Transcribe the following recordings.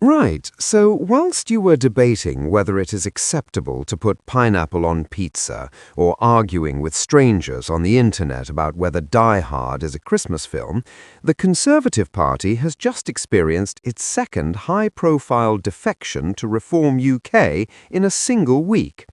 Right, so whilst you were debating whether it is acceptable to put pineapple on pizza, or arguing with strangers on the internet about whether Die Hard is a Christmas film, the Conservative Party has just experienced its second high-profile defection to Reform UK in a single week.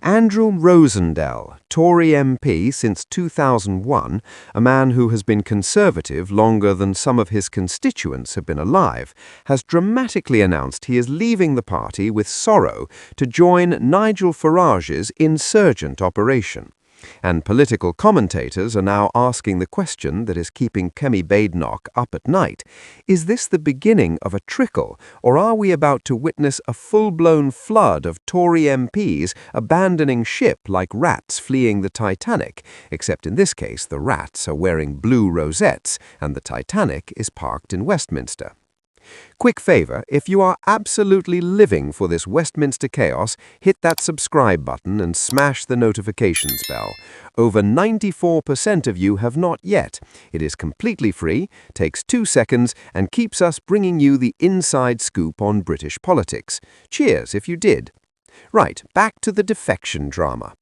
Andrew Rosindell, Tory MP since 2001, a man who has been Conservative longer than some of his constituents have been alive, has dramatically announced he is leaving the party with sorrow to join Nigel Farage's insurgent operation. And political commentators are now asking the question that is keeping Kemi Badenoch up at night. Is this the beginning of a trickle, or are we about to witness a full-blown flood of Tory MPs abandoning ship like rats fleeing the Titanic, except in this case the rats are wearing blue rosettes and the Titanic is parked in Westminster? Quick favor, if you are absolutely living for this Westminster chaos, hit that subscribe button and smash the notifications bell. Over 94% of you have not yet. It is completely free, takes 2 seconds, and keeps us bringing you the inside scoop on British politics. Cheers if you did. Right, back to the defection drama.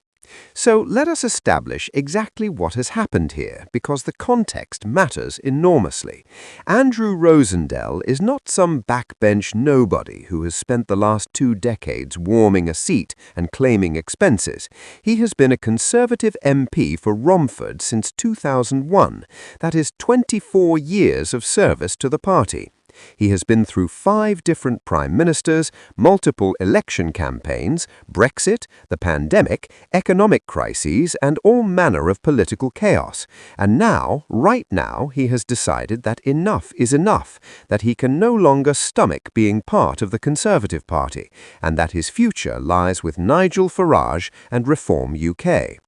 So let us establish exactly what has happened here, because the context matters enormously. Andrew Rosindell is not some backbench nobody who has spent the last 2 decades warming a seat and claiming expenses. He has been a Conservative MP for Romford since 2001. That is 24 years of service to the party. He has been through 5 different prime ministers, multiple election campaigns, Brexit, the pandemic, economic crises, and all manner of political chaos. And now, right now, he has decided that enough is enough, that he can no longer stomach being part of the Conservative Party, and that his future lies with Nigel Farage and Reform UK.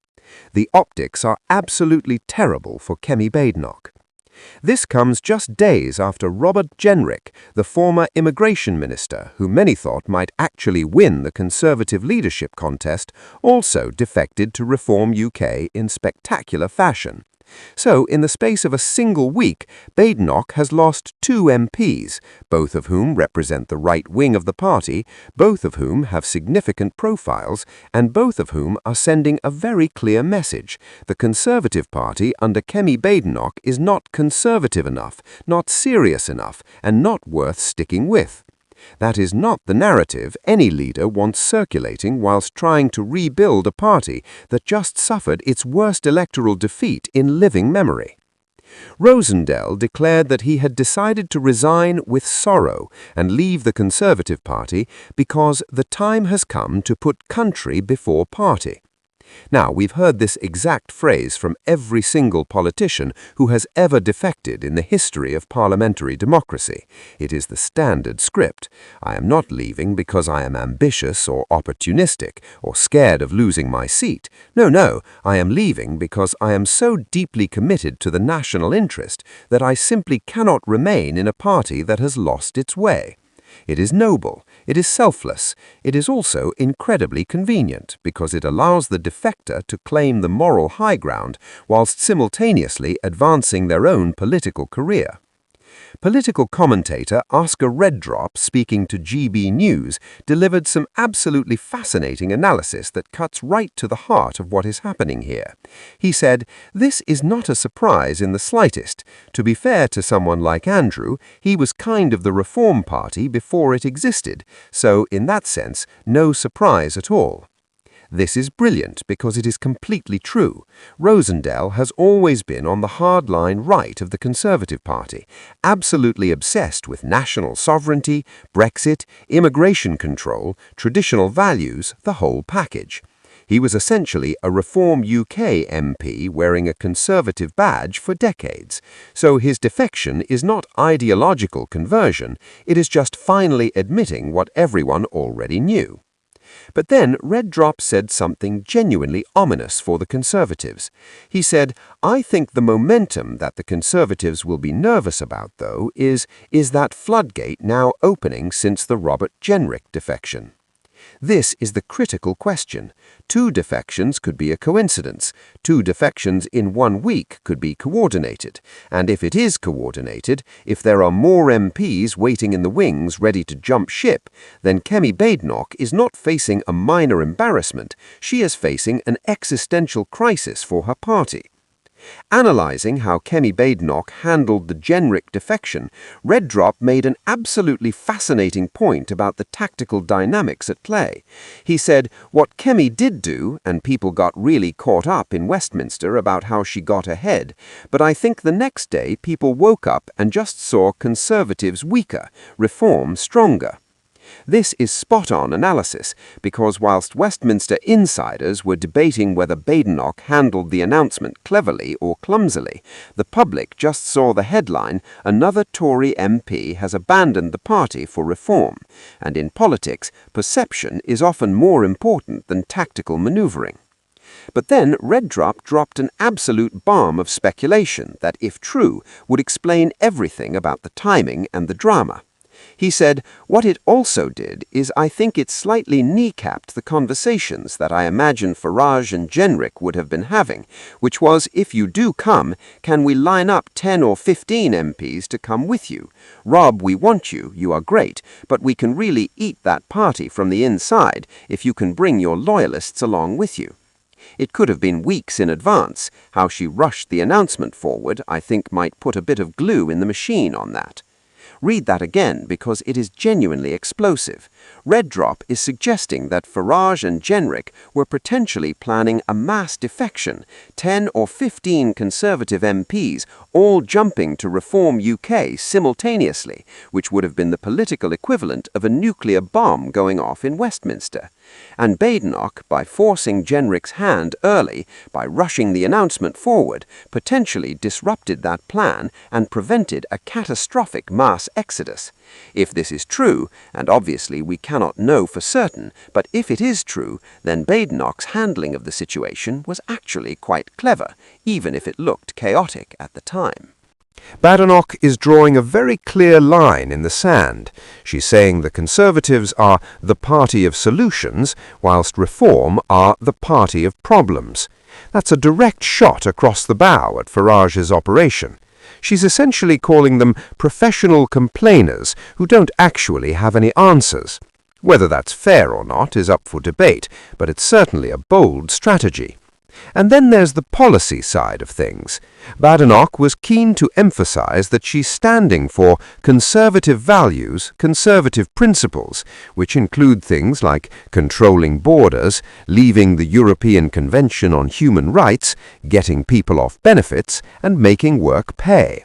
The optics are absolutely terrible for Kemi Badenoch. This comes just days after Robert Jenrick, the former immigration minister, who many thought might actually win the Conservative leadership contest, also defected to Reform UK in spectacular fashion. So, in the space of a single week, Badenoch has lost 2 MPs, both of whom represent the right wing of the party, both of whom have significant profiles, and both of whom are sending a very clear message. The Conservative Party under Kemi Badenoch is not conservative enough, not serious enough, and not worth sticking with. That is not the narrative any leader wants circulating whilst trying to rebuild a party that just suffered its worst electoral defeat in living memory. Rosindell declared that he had decided to resign with sorrow and leave the Conservative Party because the time has come to put country before party. Now, we've heard this exact phrase from every single politician who has ever defected in the history of parliamentary democracy. It is the standard script. I am not leaving because I am ambitious or opportunistic or scared of losing my seat. No, I am leaving because I am so deeply committed to the national interest that I simply cannot remain in a party that has lost its way. It is noble, it is selfless, it is also incredibly convenient because it allows the defector to claim the moral high ground whilst simultaneously advancing their own political career. Political commentator Oscar Reddrop, speaking to GB News, delivered some absolutely fascinating analysis that cuts right to the heart of what is happening here. He said, "This is not a surprise in the slightest. To be fair to someone like Andrew, he was kind of the Reform Party before it existed, so in that sense, no surprise at all." This is brilliant because it is completely true. Rosindell has always been on the hardline right of the Conservative Party, absolutely obsessed with national sovereignty, Brexit, immigration control, traditional values, the whole package. He was essentially a Reform UK MP wearing a Conservative badge for decades. So his defection is not ideological conversion, it is just finally admitting what everyone already knew. But then Reddrop said something genuinely ominous for the Conservatives. He said, "I think the momentum that the Conservatives will be nervous about, though, is that floodgate now opening since the Robert Jenrick defection." This is the critical question. 2 defections could be a coincidence. 2 defections in 1 week could be coordinated. And if it is coordinated, if there are more MPs waiting in the wings ready to jump ship, then Kemi Badenoch is not facing a minor embarrassment. She is facing an existential crisis for her party. Analysing how Kemi Badenoch handled the generic defection, Reddrop made an absolutely fascinating point about the tactical dynamics at play. He said what Kemi did do, and people got really caught up in Westminster about how she got ahead, but I think the next day people woke up and just saw Conservatives weaker, Reform stronger. This is spot-on analysis, because whilst Westminster insiders were debating whether Badenoch handled the announcement cleverly or clumsily, the public just saw the headline, "Another Tory MP has abandoned the party for reform," and in politics, perception is often more important than tactical manoeuvring. But then Reddrop dropped an absolute bomb of speculation that, if true, would explain everything about the timing and the drama. He said, what it also did is I think it slightly kneecapped the conversations that I imagine Farage and Jenrick would have been having, which was, if you do come, can we line up 10 or 15 MPs to come with you? Rob, we want you, you are great, but we can really eat that party from the inside if you can bring your loyalists along with you. It could have been weeks in advance. How she rushed the announcement forward, I think, might put a bit of glue in the machine on that. Read that again, because it is genuinely explosive. Reddrop is suggesting that Farage and Jenrick were potentially planning a mass defection, 10 or 15 Conservative MPs all jumping to Reform UK simultaneously, which would have been the political equivalent of a nuclear bomb going off in Westminster. And Badenoch, by forcing Jenrick's hand early, by rushing the announcement forward, potentially disrupted that plan and prevented a catastrophic mass exodus. If this is true, and obviously we cannot know for certain, but if it is true, then Badenoch's handling of the situation was actually quite clever, even if it looked chaotic at the time. Badenoch is drawing a very clear line in the sand. She's saying the Conservatives are the party of solutions, whilst Reform are the party of problems. That's a direct shot across the bow at Farage's operation. She's essentially calling them professional complainers who don't actually have any answers. Whether that's fair or not is up for debate, but it's certainly a bold strategy. And then there's the policy side of things. Badenoch was keen to emphasize that she's standing for conservative values, conservative principles, which include things like controlling borders, leaving the European Convention on Human Rights, getting people off benefits, and making work pay.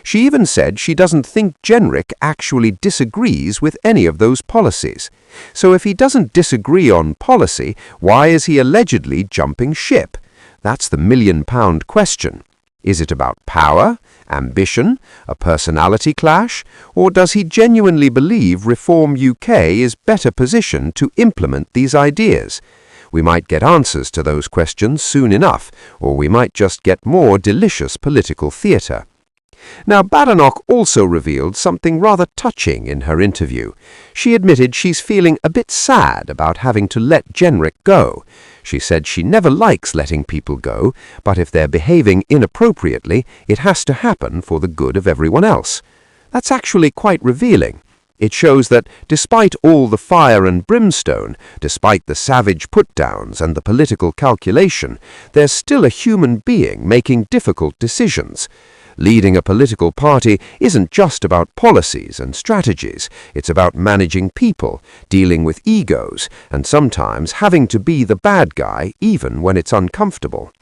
She even said she doesn't think Jenrick actually disagrees with any of those policies. So if he doesn't disagree on policy, why is he allegedly jumping ship? That's the million-pound question. Is it about power, ambition, a personality clash, or does he genuinely believe Reform UK is better positioned to implement these ideas? We might get answers to those questions soon enough, or we might just get more delicious political theatre. Now, Badenoch also revealed something rather touching in her interview. She admitted she's feeling a bit sad about having to let Jenrick go. She said she never likes letting people go, but if they're behaving inappropriately, it has to happen for the good of everyone else. That's actually quite revealing. It shows that despite all the fire and brimstone, despite the savage put-downs and the political calculation, there's still a human being making difficult decisions. Leading a political party isn't just about policies and strategies. It's about managing people, dealing with egos, and sometimes having to be the bad guy even when it's uncomfortable.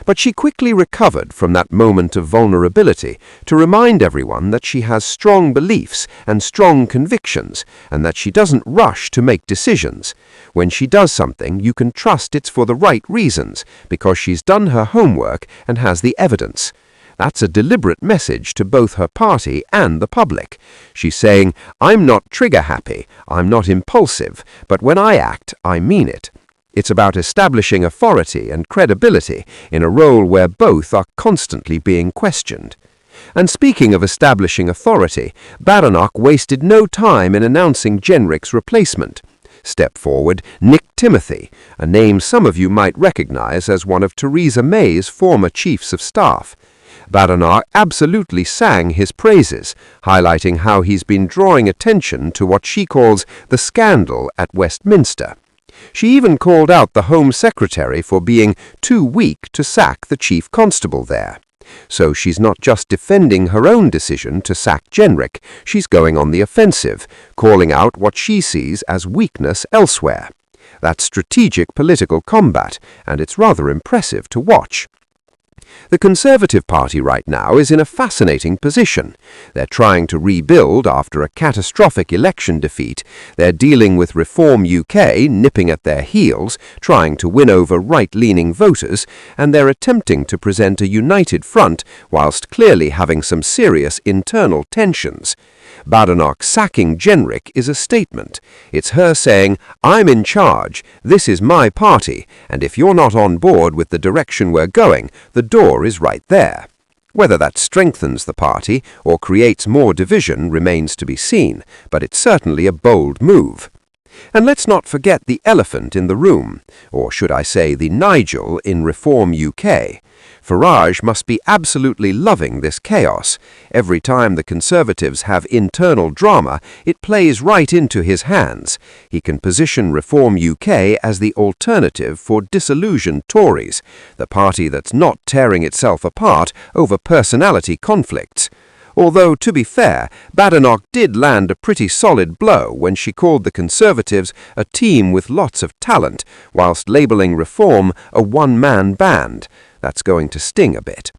But she quickly recovered from that moment of vulnerability to remind everyone that she has strong beliefs and strong convictions, and that she doesn't rush to make decisions. When she does something, you can trust it's for the right reasons, because she's done her homework and has the evidence. That's a deliberate message to both her party and the public. She's saying, I'm not trigger-happy, I'm not impulsive, but when I act, I mean it. It's about establishing authority and credibility in a role where both are constantly being questioned. And speaking of establishing authority, Badenoch wasted no time in announcing Jenrick's replacement. Step forward Nick Timothy, a name some of you might recognize as one of Theresa May's former chiefs of staff. Badenoch absolutely sang his praises, highlighting how he's been drawing attention to what she calls the scandal at Westminster. She even called out the Home Secretary for being too weak to sack the Chief Constable there. So she's not just defending her own decision to sack Jenrick, she's going on the offensive, calling out what she sees as weakness elsewhere. That's strategic political combat, and it's rather impressive to watch. The Conservative Party right now is in a fascinating position. They're trying to rebuild after a catastrophic election defeat. They're dealing with Reform UK nipping at their heels, trying to win over right-leaning voters, and they're attempting to present a united front whilst clearly having some serious internal tensions. Badenoch sacking Jenrick is a statement. It's her saying, "I'm in charge, this is my party, and if you're not on board with the direction we're going, the door is right there." Whether that strengthens the party or creates more division remains to be seen, but it's certainly a bold move. And let's not forget the elephant in the room, or should I say the Nigel in Reform UK. Farage must be absolutely loving this chaos. Every time the Conservatives have internal drama, it plays right into his hands. He can position Reform UK as the alternative for disillusioned Tories, the party that's not tearing itself apart over personality conflicts. Although, to be fair, Badenoch did land a pretty solid blow when she called the Conservatives a team with lots of talent, whilst labelling Reform a one-man band. That's going to sting a bit.